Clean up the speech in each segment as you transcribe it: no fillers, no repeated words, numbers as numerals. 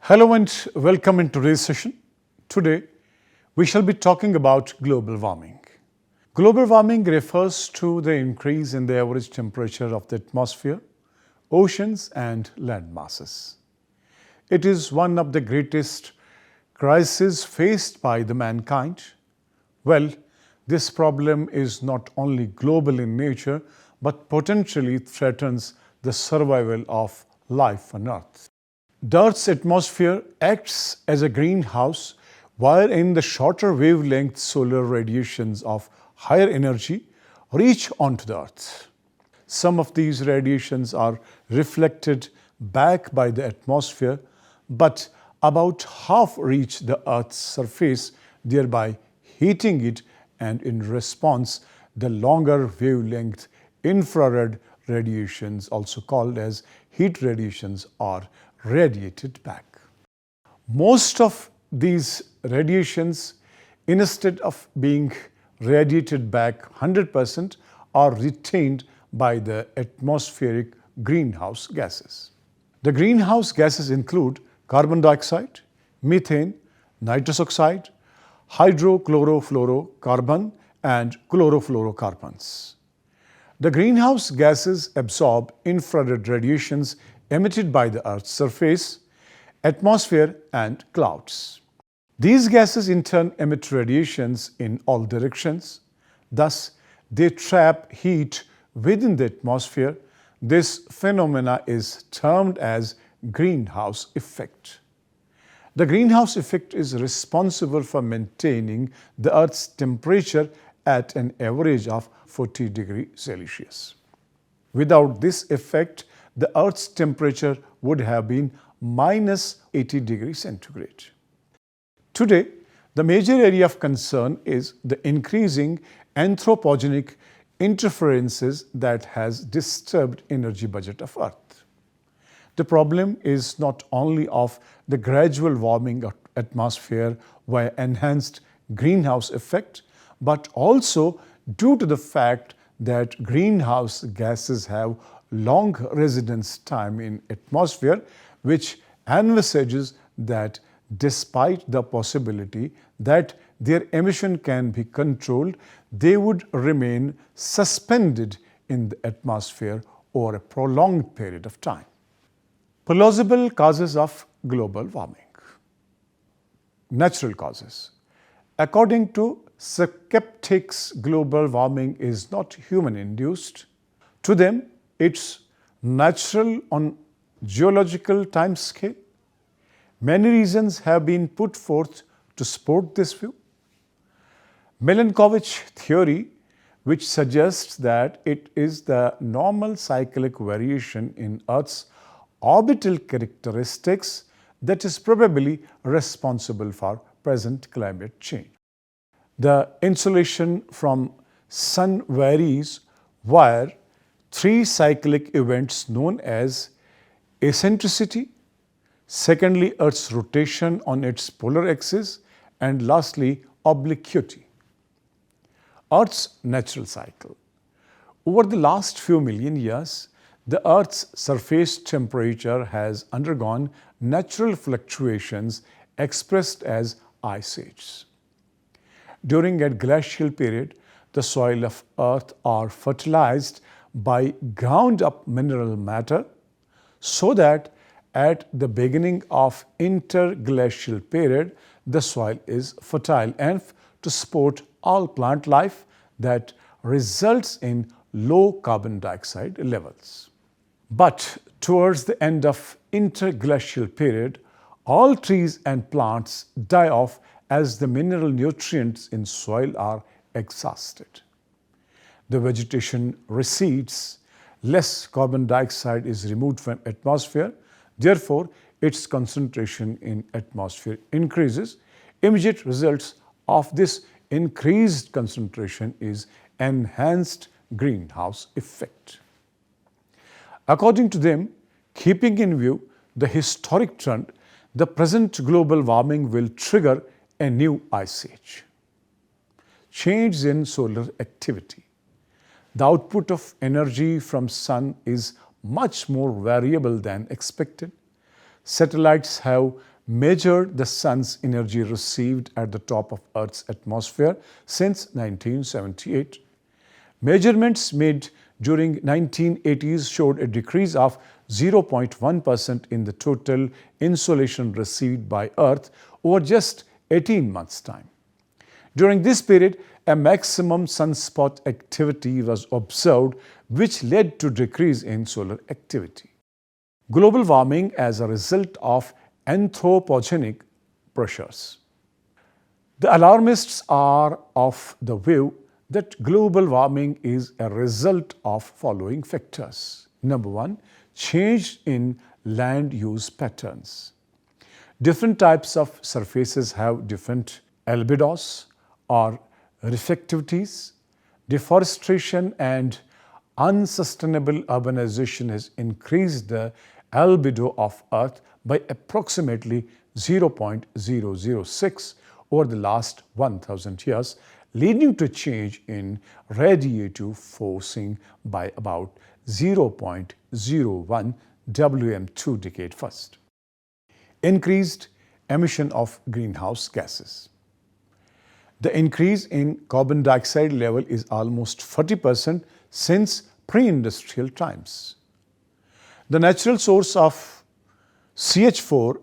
Hello and welcome in today's session. Today, we shall be talking about global warming. Global warming refers to the increase in the average temperature of the atmosphere, oceans and land masses. It is one of the greatest crises faced by the mankind. Well, this problem is not only global in nature, but potentially threatens the survival of life on Earth. The Earth's atmosphere acts as a greenhouse, wherein the shorter wavelength solar radiations of higher energy reach onto the Earth. Some of these radiations are reflected back by the atmosphere, but about half reach the Earth's surface, thereby heating it, and in response, the longer wavelength infrared radiations, also called as heat radiations, are radiated back. Most of these radiations, instead of being radiated back 100%, are retained by the atmospheric greenhouse gases. The greenhouse gases include carbon dioxide, methane, nitrous oxide, hydrochlorofluorocarbon, and chlorofluorocarbons. The greenhouse gases absorb infrared radiations emitted by the Earth's surface, atmosphere, and clouds. These gases in turn emit radiations in all directions. Thus, they trap heat within the atmosphere. This phenomena is termed as greenhouse effect. The greenhouse effect is responsible for maintaining the Earth's temperature at an average of 40 degrees Celsius. Without this effect, the Earth's temperature would have been minus 80 degrees centigrade. Today, the major area of concern is the increasing anthropogenic interferences that has disturbed energy budget of Earth. The problem is not only of the gradual warming of atmosphere via enhanced greenhouse effect, but also due to the fact that greenhouse gases have long residence time in atmosphere, which envisages that despite the possibility that their emission can be controlled, they would remain suspended in the atmosphere over a prolonged period of time. Plausible causes of global warming. Natural causes. According to skeptics, global warming is not human-induced. To them, it's natural on geological time scale. Many reasons have been put forth to support this view. Milankovitch theory, which suggests that it is the normal cyclic variation in Earth's orbital characteristics that is probably responsible for present climate change. The insolation from sun varies via three cyclic events known as eccentricity, secondly Earth's rotation on its polar axis, and lastly obliquity. Earth's natural cycle. Over the last few million years, the Earth's surface temperature has undergone natural fluctuations expressed as ice ages. During a glacial period, the soil of Earth are fertilized by ground up mineral matter, so that at the beginning of interglacial period, the soil is fertile enough to support all plant life that results in low carbon dioxide levels. But towards the end of interglacial period, all trees and plants die off as the mineral nutrients in soil are exhausted. The vegetation recedes, less carbon dioxide is removed from atmosphere, therefore its concentration in atmosphere increases. Immediate results of this increased concentration is enhanced greenhouse effect. According to them, keeping in view the historic trend, the present global warming will trigger a new ice age. Change in solar activity. The output of energy from sun is much more variable than expected. Satellites have measured the sun's energy received at the top of Earth's atmosphere since 1978. Measurements made during 1980s showed a decrease of 0.1% in the total insolation received by Earth over just 18 months' time. During this period, a maximum sunspot activity was observed, which led to decrease in solar activity. Global warming as a result of anthropogenic pressures. The alarmists are of the view that global warming is a result of following factors. Number one, change in land use patterns. Different types of surfaces have different albedos or reflectivities. Deforestation and unsustainable urbanization has increased the albedo of Earth by approximately 0.006 over the last 1,000 years, leading to change in radiative forcing by about 0.01 Wm2 decade first. Increased emission of greenhouse gases. The increase in carbon dioxide level is almost 40% since pre-industrial times. The natural source of CH4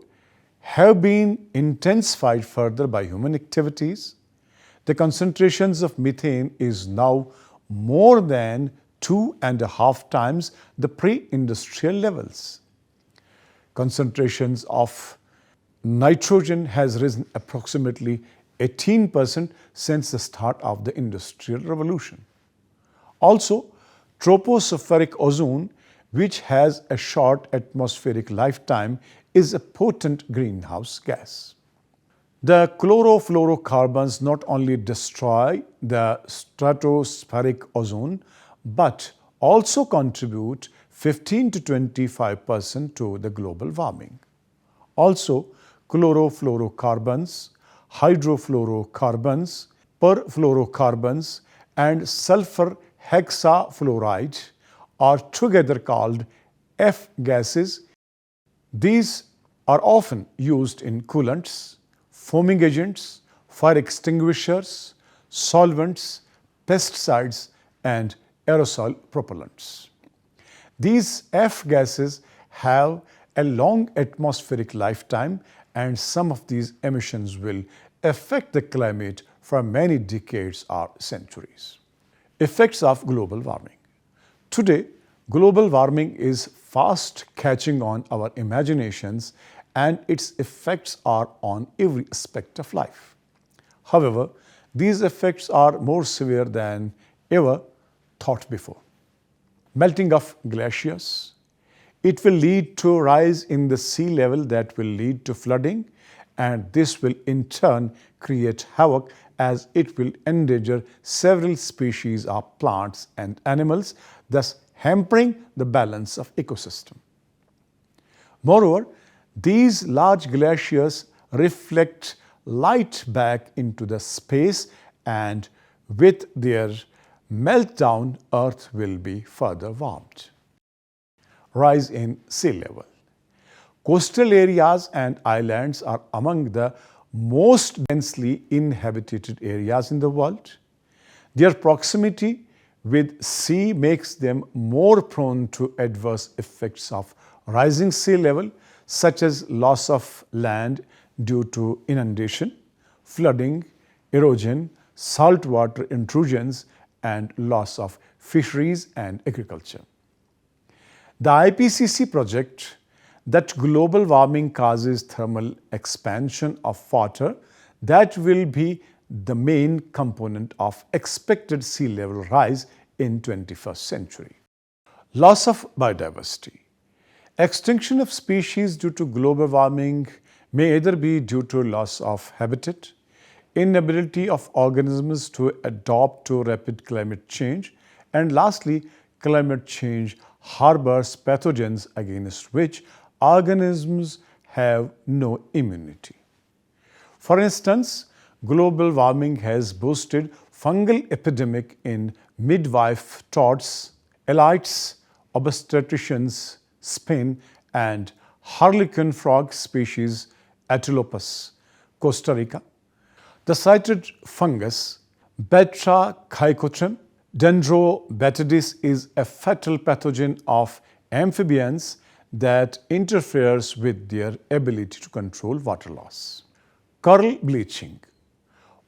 have been intensified further by human activities. The concentrations of methane is now more than 2.5 times the pre-industrial levels. Concentrations of nitrogen has risen approximately 18% since the start of the Industrial Revolution. Also, tropospheric ozone, which has a short atmospheric lifetime, is a potent greenhouse gas. The chlorofluorocarbons not only destroy the stratospheric ozone, but also contribute 15 to 25% to the global warming. Also, chlorofluorocarbons, hydrofluorocarbons, perfluorocarbons, and sulfur hexafluoride are together called F gases. These are often used in coolants, foaming agents, fire extinguishers, solvents, pesticides, and aerosol propellants. These F gases have a long atmospheric lifetime, and some of these emissions will affect the climate for many decades or centuries. Effects of global warming. Today, global warming is fast catching on our imaginations, and its effects are on every aspect of life. However, these effects are more severe than ever thought before. Melting of glaciers. It will lead to a rise in the sea level that will lead to flooding, and this will in turn create havoc as it will endanger several species of plants and animals, thus hampering the balance of ecosystem. Moreover, these large glaciers reflect light back into the space, and with their meltdown, Earth will be further warmed. Rise in sea level. Coastal areas and islands are among the most densely inhabited areas in the world. Their proximity with sea makes them more prone to adverse effects of rising sea level, such as loss of land due to inundation, flooding, erosion, saltwater intrusions, and loss of fisheries and agriculture. The IPCC project that global warming causes thermal expansion of water that will be the main component of expected sea level rise in 21st century. Loss of biodiversity. Extinction of species due to global warming may either be due to loss of habitat, inability of organisms to adapt to rapid climate change, and lastly, climate change harbors pathogens against which organisms have no immunity. For instance, global warming has boosted fungal epidemic in midwife toads, elites, obstetricians, Spain, and harlequin frog species Atelopus, Costa Rica. The cited fungus Batrachicotrim dendrobatidis is a fatal pathogen of amphibians that interferes with their ability to control water loss. Coral bleaching.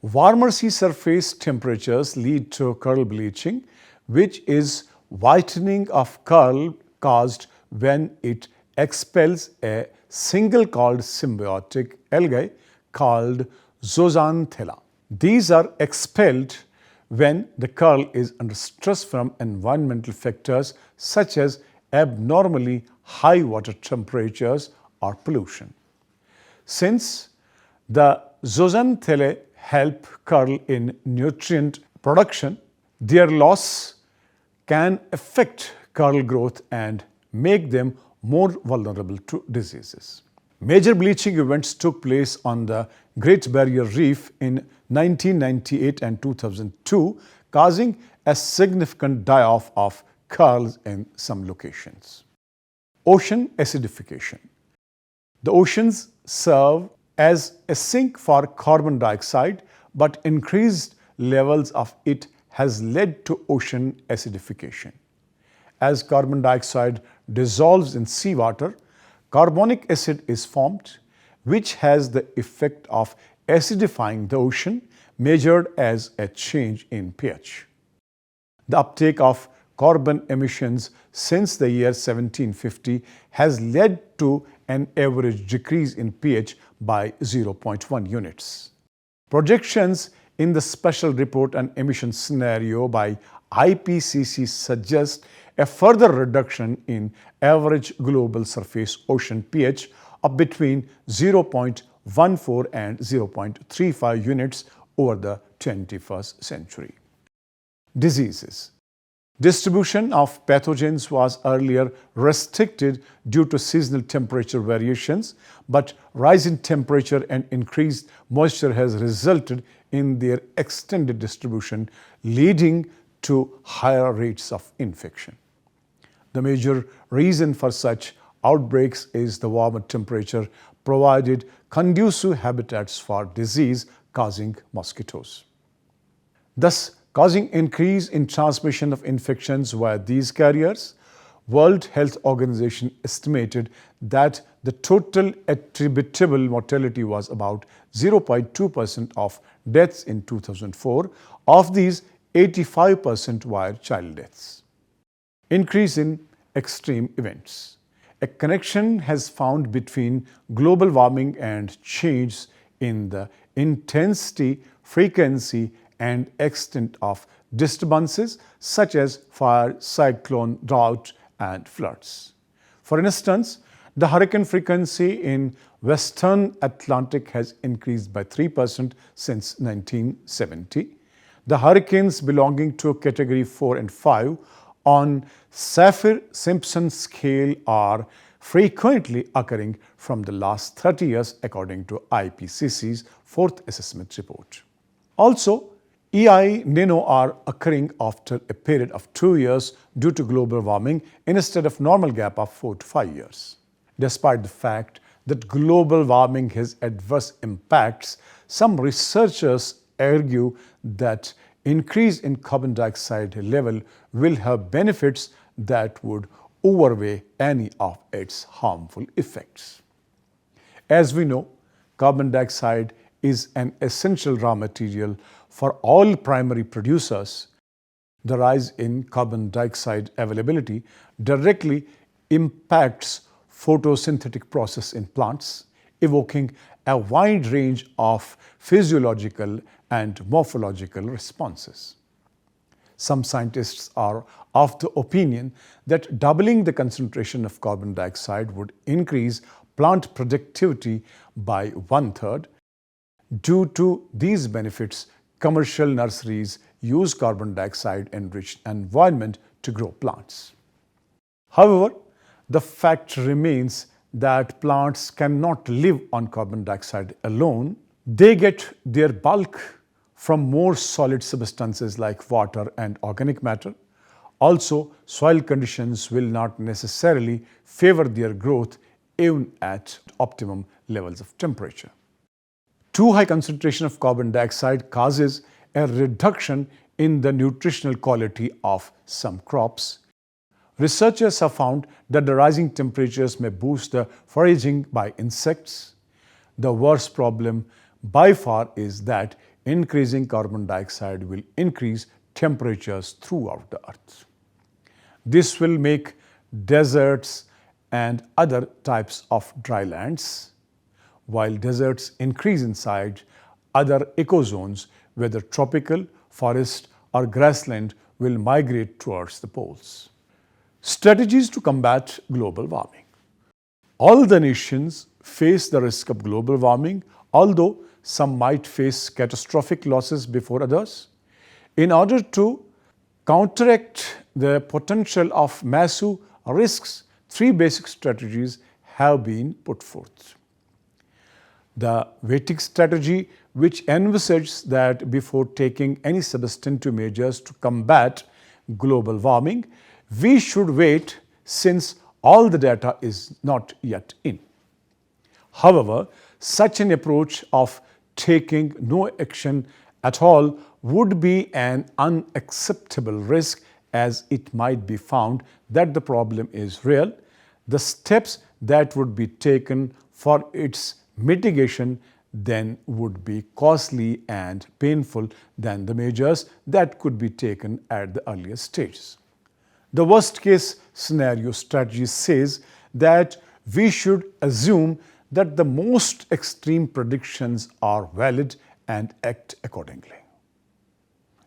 Warmer sea surface temperatures lead to coral bleaching, which is whitening of coral caused when it expels a single called symbiotic algae called Zooxanthellae. These are expelled when the coral is under stress from environmental factors such as abnormally high water temperatures or pollution. Since the Zooxanthellae help coral in nutrient production, their loss can affect coral growth and make them more vulnerable to diseases. Major bleaching events took place on the Great Barrier Reef in 1998 and 2002, causing a significant die-off of corals in some locations. Ocean acidification. The oceans serve as a sink for carbon dioxide, but increased levels of it has led to ocean acidification. As carbon dioxide dissolves in seawater, carbonic acid is formed, which has the effect of acidifying the ocean, measured as a change in pH. The uptake of carbon emissions since the year 1750 has led to an average decrease in pH by 0.1 units. Projections in the Special Report on Emission Scenario by IPCC suggest a further reduction in average global surface ocean pH of between 0.14 and 0.35 units over the 21st century. Diseases. Distribution of pathogens was earlier restricted due to seasonal temperature variations, but rise in temperature and increased moisture has resulted in their extended distribution, leading to higher rates of infection. The major reason for such outbreaks is the warmer temperature provided conducive habitats for disease-causing mosquitoes, thus causing increase in transmission of infections via these carriers. World Health Organization estimated that the total attributable mortality was about 0.2% of deaths in 2004. Of these, 85% were child deaths. Increase in extreme events. A connection has found between global warming and change in the intensity, frequency, and extent of disturbances such as fire, cyclone, drought, and floods. For instance, the hurricane frequency in Western Atlantic has increased by 3% since 1970. The hurricanes belonging to Category 4 and 5 on Saffir-Simpson scale are frequently occurring from the last 30 years according to IPCC's fourth assessment report. Also, El Nino are occurring after a period of 2 years due to global warming instead of normal gap of 4 to 5 years. Despite the fact that global warming has adverse impacts, some researchers argue that increase in carbon dioxide level will have benefits that would outweigh any of its harmful effects. As we know, carbon dioxide is an essential raw material for all primary producers. The rise in carbon dioxide availability directly impacts photosynthetic process in plants, evoking a wide range of physiological and morphological responses. Some scientists are of the opinion that doubling the concentration of carbon dioxide would increase plant productivity by 1/3. Due to these benefits, commercial nurseries use carbon dioxide-enriched environment to grow plants. However, the fact remains that plants cannot live on carbon dioxide alone. They get their bulk from more solid substances like water and organic matter. Also, soil conditions will not necessarily favor their growth even at optimum levels of temperature. Too high concentration of carbon dioxide causes a reduction in the nutritional quality of some crops. Researchers have found that the rising temperatures may boost the foraging by insects. The worst problem by far is that increasing carbon dioxide will increase temperatures throughout the earth. This will make deserts and other types of dry lands. While deserts increase in size, other ecozones, whether tropical, forest or grassland, will migrate towards the poles. Strategies to combat global warming. All the nations face the risk of global warming, although some might face catastrophic losses before others. In order to counteract the potential of massive risks, three basic strategies have been put forth. The waiting strategy, which envisages that before taking any substantive measures to combat global warming, we should wait since all the data is not yet in. However, such an approach of taking no action at all would be an unacceptable risk, as it might be found that the problem is real. The steps that would be taken for its mitigation then would be costly and painful than the measures that could be taken at the earlier stages. The worst case scenario strategy says that we should assume that the most extreme predictions are valid and act accordingly.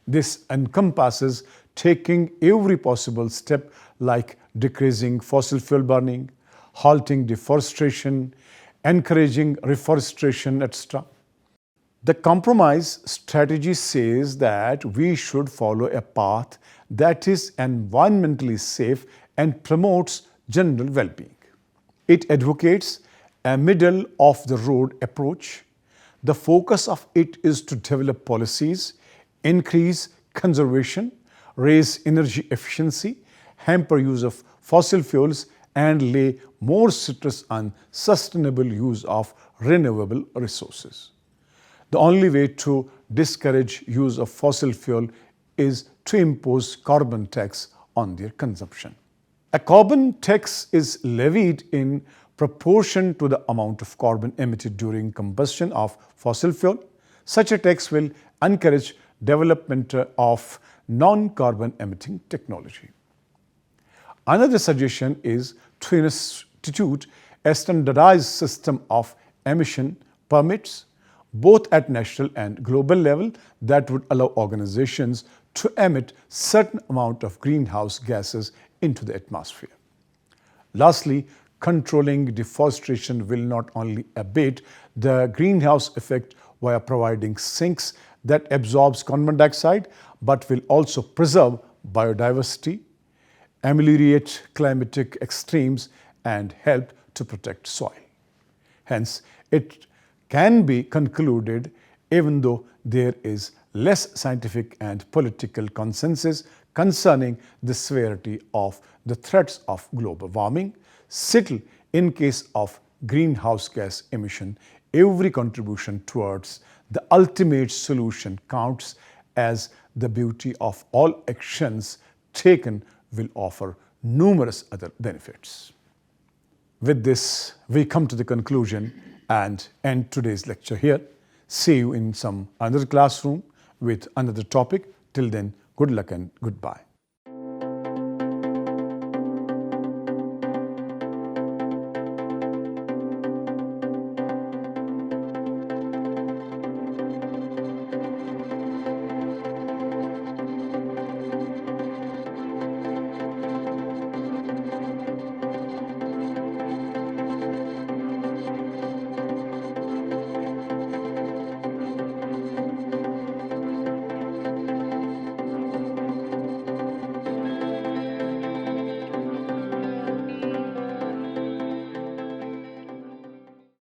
This encompasses taking every possible step like decreasing fossil fuel burning, halting deforestation, encouraging reforestation, etc. The compromise strategy says that we should follow a path that is environmentally safe and promotes general well-being. It advocates a middle-of-the-road approach. The focus of it is to develop policies, increase conservation, raise energy efficiency, hamper use of fossil fuels, and lay more stress on sustainable use of renewable resources. The only way to discourage use of fossil fuel is to impose carbon tax on their consumption. A carbon tax is levied in proportion to the amount of carbon emitted during combustion of fossil fuel. Such a tax will encourage development of non-carbon emitting technology. Another suggestion is to institute a standardized system of emission permits, both at national and global level, that would allow organizations to emit certain amount of greenhouse gases into the atmosphere. Lastly, controlling deforestation will not only abate the greenhouse effect via providing sinks that absorbs carbon dioxide, but will also preserve biodiversity, ameliorate climatic extremes, and help to protect soil. Hence, it can be concluded, even though there is less scientific and political consensus concerning the severity of the threats of global warming, still, in case of greenhouse gas emission, every contribution towards the ultimate solution counts, as the beauty of all actions taken will offer numerous other benefits. With this, we come to the conclusion and end today's lecture here. See you in some other classroom with another topic. Till then, good luck and goodbye.